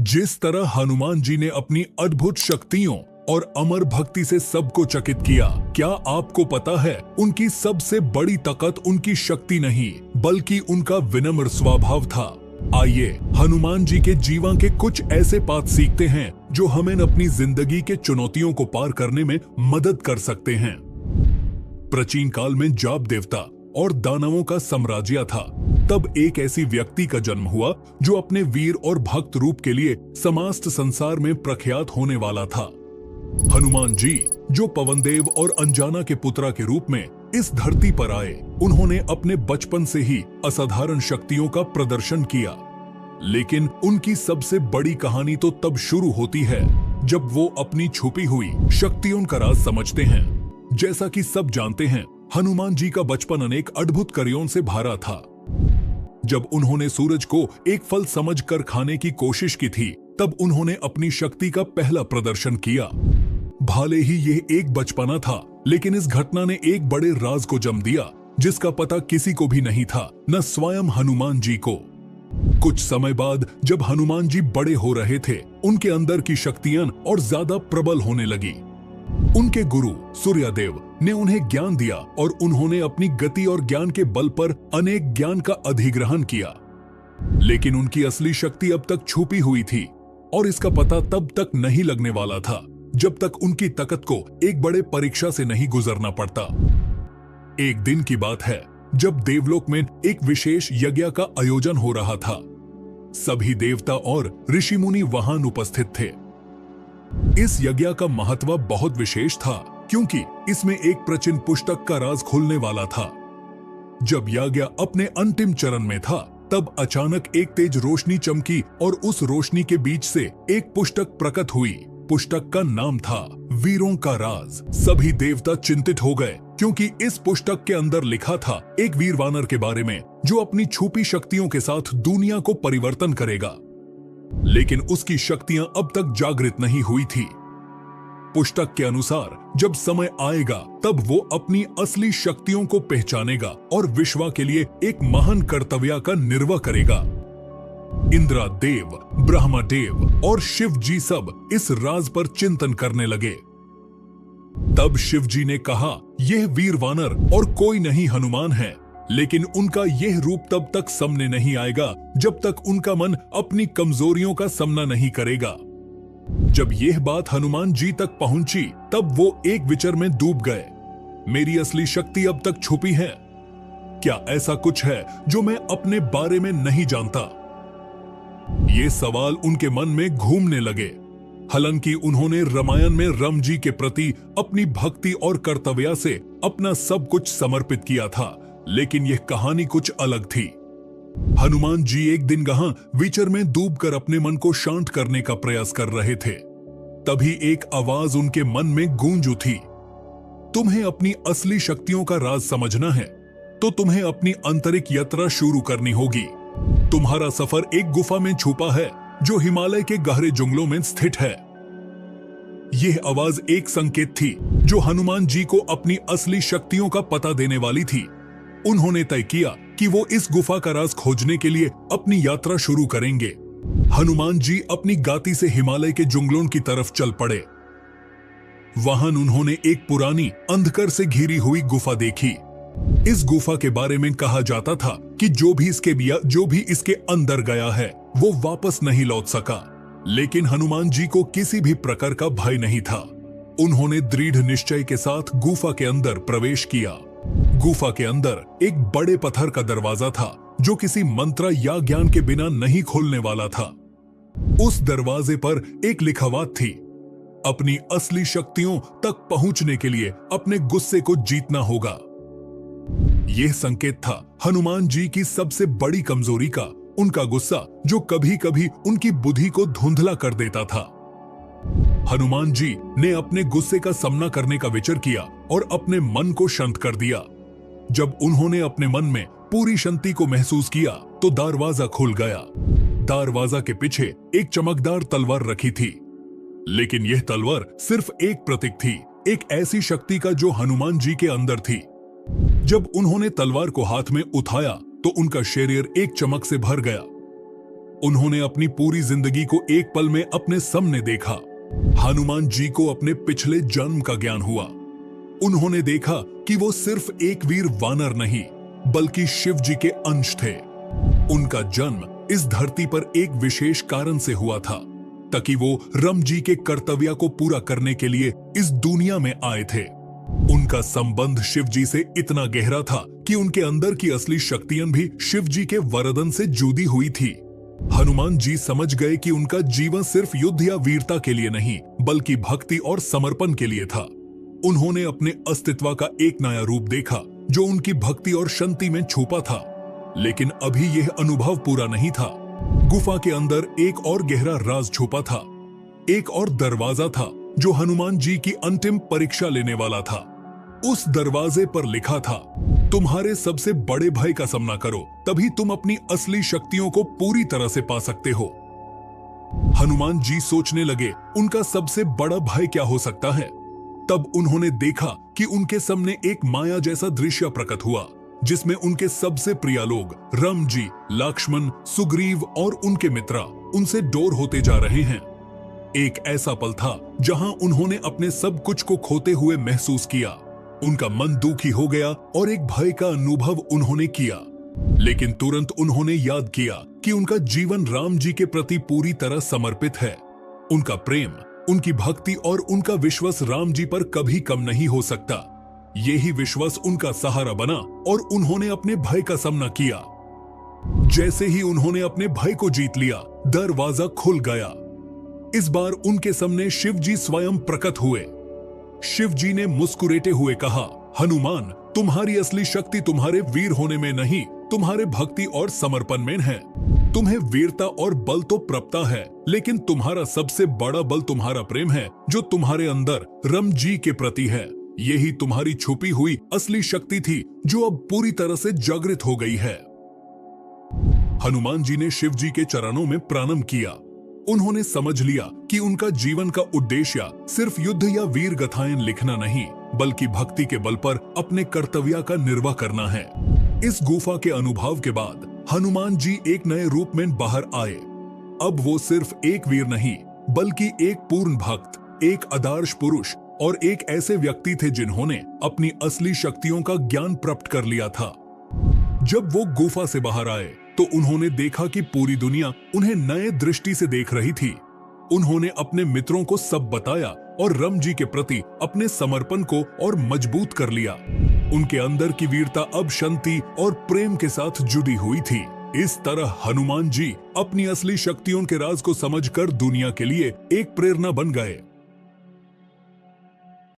जिस तरह हनुमान जी ने अपनी अद्भुत शक्तियों और अमर भक्ति से सबको चकित किया, क्या आपको पता है उनकी सबसे बड़ी ताकत उनकी शक्ति नहीं बल्कि उनका विनम्र स्वभाव था। आइए हनुमान जी के जीवन के कुछ ऐसे पाठ सीखते हैं जो हमें अपनी जिंदगी के चुनौतियों को पार करने में मदद कर सकते हैं। प्राचीन काल में जाप देवता और दानवों का साम्राज्य था। तब एक ऐसी व्यक्ति का जन्म हुआ जो अपने वीर और भक्त रूप के लिए समस्त संसार में प्रख्यात होने वाला था। हनुमान जी जो पवनदेव और अंजना के पुत्रा के रूप में इस धरती पर आए, उन्होंने अपने बचपन से ही असाधारण शक्तियों का प्रदर्शन किया। लेकिन उनकी सबसे बड़ी कहानी तो तब शुरू होती है जब वो अपनी छुपी हुई शक्तियों का राज समझते हैं। जैसा कि सब जानते हैं, हनुमान जी का बचपन अनेक अद्भुत कार्यों से भरा था। जब उन्होंने सूरज को एक फल समझकर खाने की कोशिश की थी, तब उन्होंने अपनी शक्ति का पहला प्रदर्शन किया। भले ही यह एक बचपना था, लेकिन इस घटना ने एक बड़े राज को जन्म दिया जिसका पता किसी को भी नहीं था, न स्वयं हनुमान जी को। कुछ समय बाद जब हनुमान जी बड़े हो रहे थे, उनके अंदर की शक्तियां और ज्यादा प्रबल होने लगी। उनके गुरु सूर्यदेव ने उन्हें ज्ञान दिया और उन्होंने अपनी गति और ज्ञान के बल पर अनेक ज्ञान का अधिग्रहण किया। लेकिन उनकी असली शक्ति अब तक छुपी हुई थी और इसका पता तब तक नहीं लगने वाला था जब तक उनकी ताकत को एक बड़े परीक्षा से नहीं गुजरना पड़ता। एक दिन की बात है जब देवलोक में एक विशेष यज्ञ का आयोजन हो रहा था। सभी देवता और ऋषि मुनि वहां उपस्थित थे। इस यज्ञ का महत्व बहुत विशेष था क्योंकि इसमें एक प्राचीन पुस्तक का राज खुलने वाला था। जब यज्ञ अपने अंतिम चरण में था, तब अचानक एक तेज रोशनी चमकी और उस रोशनी के बीच से एक पुस्तक प्रकट हुई। पुस्तक का नाम था वीरों का राज। सभी देवता चिंतित हो गए क्योंकि इस पुस्तक के अंदर लिखा था एक वीर वानर के बारे में जो अपनी छुपी शक्तियों के साथ दुनिया को परिवर्तन करेगा। लेकिन उसकी शक्तियां अब तक जागृत नहीं हुई थी। पुस्तक के अनुसार जब समय आएगा तब वो अपनी असली शक्तियों को पहचानेगा और विश्व के लिए एक महान कर्तव्य का निर्वाह करेगा। इंद्र देव, ब्रह्मा देव और शिव जी सब इस राज पर चिंतन करने लगे। तब शिव जी ने कहा, यह वीर वानर और कोई नहीं हनुमान है, लेकिन उनका यह रूप तब तक सामने नहीं आएगा जब तक उनका मन अपनी कमजोरियों का सामना नहीं करेगा। जब यह बात हनुमान जी तक पहुंची, तब वो एक विचार में डूब गए। मेरी असली शक्ति अब तक छुपी है। क्या ऐसा कुछ है जो मैं अपने बारे में नहीं जानता? ये सवाल उनके मन में घूमने लगे। हालांकि उन्होंने रामायण में राम जी के प्रति अपनी भक्ति और कर्तव्य से अपना सब कुछ समर्पित किया था, लेकिन यह कहानी कुछ अलग थी। हनुमान जी एक दिन वहां विचार में डूबकर अपने मन को शांत करने का प्रयास कर रहे थे। तभी एक आवाज उनके मन में गूंज उठी, तुम्हें अपनी असली शक्तियों का राज समझना है तो तुम्हें अपनी आंतरिक यात्रा शुरू करनी होगी। तुम्हारा सफर एक गुफा में छुपा है जो हिमालय के गहरे जंगलों में स्थित है। यह आवाज एक संकेत थी जो हनुमान जी को अपनी असली शक्तियों का पता देने वाली थी। उन्होंने तय किया कि वो इस गुफा का राज खोजने के लिए अपनी यात्रा शुरू करेंगे। हनुमान जी अपनी गाती से हिमालय के जंगलों की तरफ चल पड़े। वहां उन्होंने एक पुरानी अंधकार से घिरी हुई गुफा देखी। इस गुफा के बारे में कहा जाता था कि जो भी इसके अंदर गया है वो वापस नहीं लौट सका। लेकिन हनुमान जी को किसी भी प्रकार का भय नहीं था। उन्होंने दृढ़ निश्चय के साथ गुफा के अंदर प्रवेश किया। गुफा के अंदर एक बड़े पत्थर का दरवाजा था जो किसी मंत्र या ज्ञान के बिना नहीं खोलने वाला था। उस दरवाजे पर एक लिखावट थी, अपनी असली शक्तियों तक पहुंचने के लिए अपने गुस्से को जीतना होगा। यह संकेत था हनुमान जी की सबसे बड़ी कमजोरी का, उनका गुस्सा जो कभी कभी उनकी बुद्धि को धुंधला कर देता था। हनुमान जी ने अपने गुस्से का सामना करने का विचार किया और अपने मन को शांत कर दिया। जब उन्होंने अपने मन में पूरी शांति को महसूस किया तो दरवाजा खुल गया। दरवाजा के पीछे एक चमकदार तलवार रखी थी, लेकिन यह तलवार सिर्फ एक प्रतीक थी, एक ऐसी शक्ति का जो हनुमान जी के अंदर थी। जब उन्होंने तलवार को हाथ में उठाया तो उनका शरीर एक चमक से भर गया। उन्होंने अपनी पूरी जिंदगी को एक पल में अपने सामने देखा। हनुमान जी को अपने पिछले जन्म का ज्ञान हुआ। उन्होंने देखा कि वो सिर्फ एक वीर वानर नहीं, बल्कि शिव जी के अंश थे। उनका जन्म इस धरती पर एक विशेष कारण से हुआ था, ताकि वो राम जी के कर्तव्य को पूरा करने के लिए इस दुनिया में आए थे। उनका संबंध शिव जी से इतना गहरा था कि उनके अंदर की असली शक्तियां भी शिव जी के वरदान से जुड़ी हुई थी। हनुमान जी समझ गए कि उनका जीवन सिर्फ युद्ध या वीरता के लिए नहीं, बल्कि भक्ति और समर्पण के लिए था। उन्होंने अपने अस्तित्व का एक नया रूप देखा, जो उनकी भक्ति और शांति में छुपा था। लेकिन अभी यह अनुभव पूरा नहीं था। गुफा के अंदर एक और गहरा राज छुपा था। एक और दरवाजा था जो हनुमान जी की अंतिम परीक्षा लेने वाला था। उस दरवाजे पर लिखा था, तुम्हारे सबसे बड़े भय का सामना करो, तभी तुम अपनी असली शक्तियों को पूरी तरह से पा सकते हो। हनुमान जी सोचने लगे, उनका सबसे बड़ा भय क्या हो सकता है। तब उन्होंने देखा कि उनके सामने एक माया जैसा दृश्य प्रकट हुआ, जिसमें उनके सबसे प्रिय लोग राम जी, लक्ष्मण, सुग्रीव और उनके मित्र उनसे दूर होते जा रहे हैं। एक ऐसा पल था जहां उन्होंने अपने सब कुछ को खोते हुए महसूस किया। उनका मन दुखी हो गया और एक भय का अनुभव उन्होंने किया। लेकिन तुरंत उन्होंने याद किया कि उनका जीवन राम जी के प्रति पूरी तरह समर्पित है। उनका प्रेम, उनकी भक्ति और उनका विश्वास राम जी पर कभी कम नहीं हो सकता। यही विश्वास उनका सहारा बना और उन्होंने अपने भय का सामना किया। जैसे ही उन्होंने अपने भय को जीत लिया, दरवाजा खुल गया। इस बार उनके सामने शिव जी स्वयं प्रकट हुए। शिव जी ने मुस्कुराते हुए कहा, हनुमान, तुम्हारी असली शक्ति तुम्हारे वीर होने में नहीं, तुम्हारे भक्ति और समर्पण में है। तुम्हें वीरता और बल तो प्राप्त है, लेकिन तुम्हारा सबसे बड़ा बल तुम्हारा प्रेम है, जो तुम्हारे अंदर राम जी के प्रति है। यही तुम्हारी छुपी हुई असली शक्ति थी, जो अब पूरी तरह से जागृत हो गई है। हनुमान जी ने शिव जी के चरणों में प्रणाम किया। उन्होंने समझ लिया कि उनका जीवन का उद्देश्य सिर्फ युद्ध या वीर गाथाएं लिखना नहीं, बल्कि भक्ति के बल पर अपने कर्तव्य का निर्वाह करना है। इस गुफा के अनुभव के बाद हनुमान जी एक नए रूप में बाहर आए। अब वो सिर्फ एक वीर नहीं, बल्कि एक पूर्ण भक्त, एक आदर्श पुरुष और एक ऐसे व्यक्ति थे जिन्होंने अपनी असली शक्तियों का ज्ञान प्राप्त कर लिया था। जब वो गुफा से बाहर आए तो उन्होंने देखा कि पूरी दुनिया उन्हें नए दृष्टि से देख रही थी। उन्होंने अपने मित्रों को सब बताया और राम जी के प्रति अपने समर्पण को और मजबूत कर लिया। उनके अंदर की वीरता अब शांति और प्रेम के साथ जुड़ी हुई थी। इस तरह हनुमान जी अपनी असली शक्तियों के राज को समझकर दुनिया के लिए एक प्रेरणा बन गए।